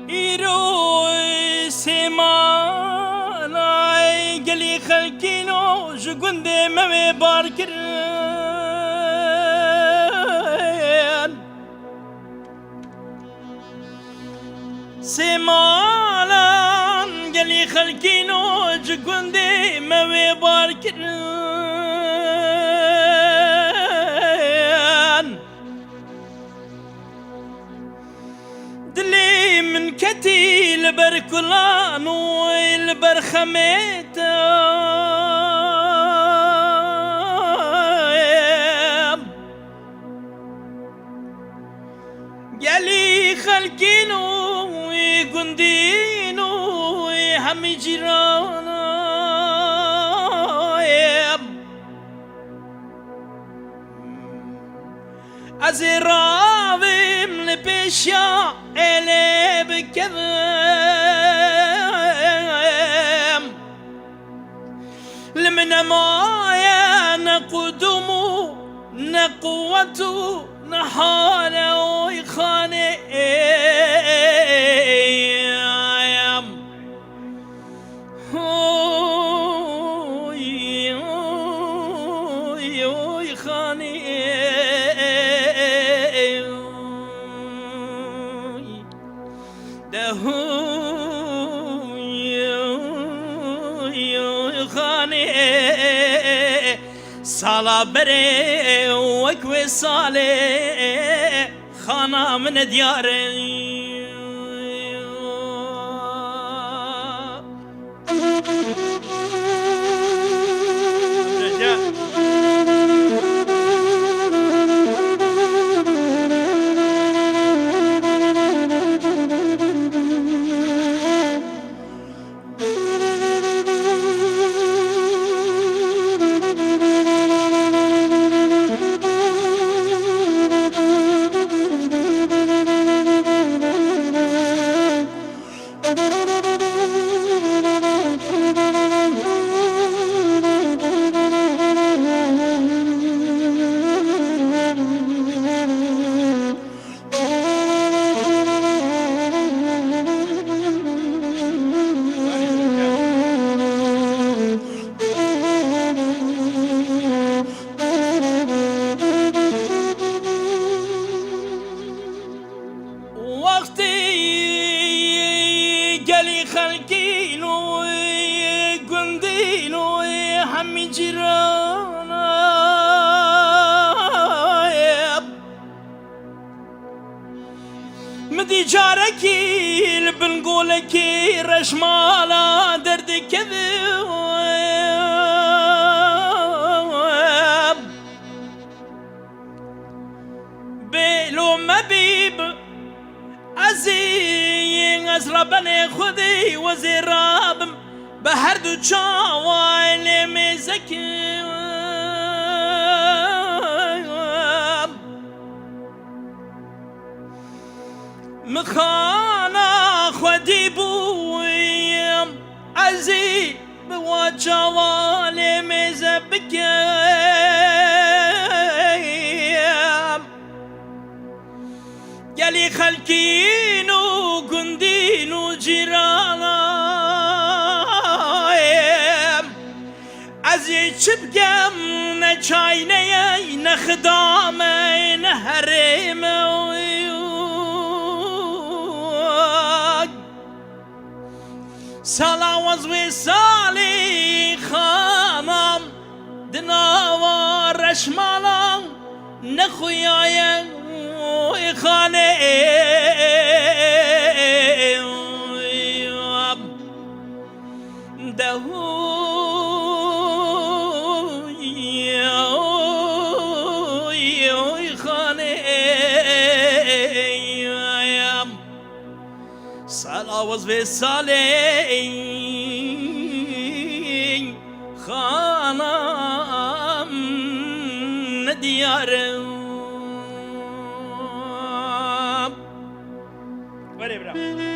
إيروي سيمالاي قلي خلقينو جقندي ممي باركرين سيمالان قلي خلقينو جقندي ممي باركرين دلي من كتي البركلان والبرخميت قالي خلقينو ويقندينو هم جيرانا أزرابي من بيشا إلي بكذب لمن مايا نقدمو نقوتو نحالة ويخاني سالا بري وكوي صالي خانا من دياري قالي خلقينو قندينو همي جيرانا مدي جاركي البنقولكي رشمالا درد كذب بيلو مبيب عزين أزربني خذي وزراب بهردو تشاوي مزكي مخانا خدي بويم عزي بواجوالي مزبكي قالي خلقينو قندينو جيرانا عزي شبقم نجايني نخدامي نهرمي سلاوز وصالي خانم دناوا رشمالا نخويايا خانه دهو خانه سلاوز وصالي خانم نديارم Very bravo.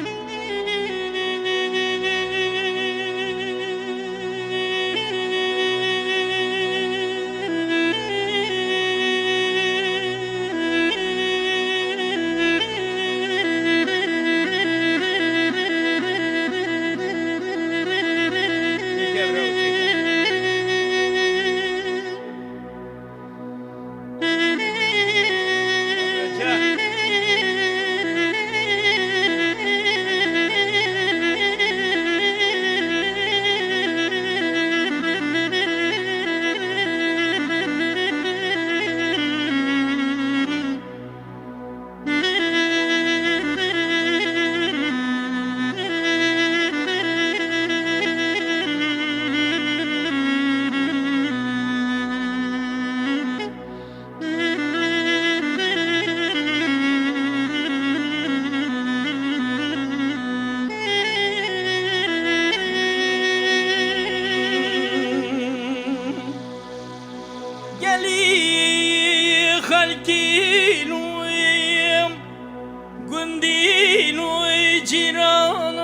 جیرانم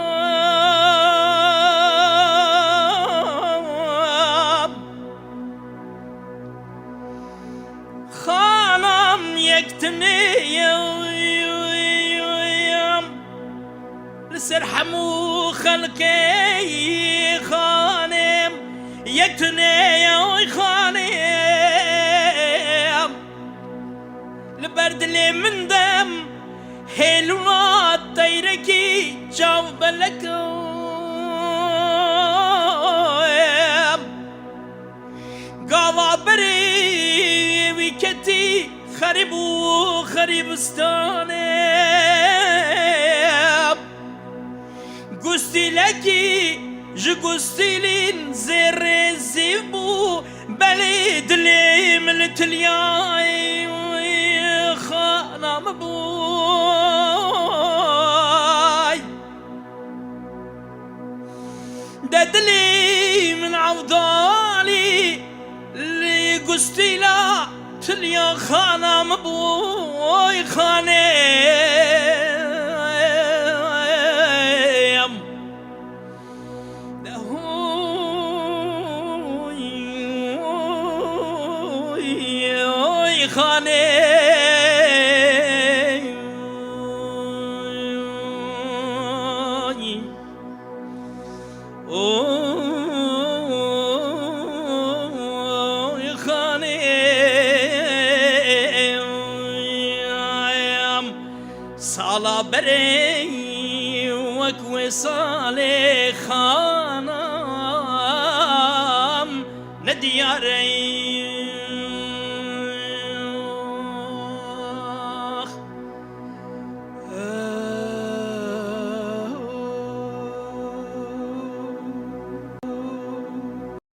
خانم یک تنیم لسر حمو خلقی خانم یک تنیم خانم لبردلي من دم هلوات طيركي جاوب لكم قاوا بري ويكتي خربو خربستاني قستي لكي جقستي لين زر زيبو بلد لي من تلياي خانم بوي ددلي من عوضالي اللي قستي لا تليا خانم بوي خانم دهوي خانم سالا بري وكوي صالي خانم ندياري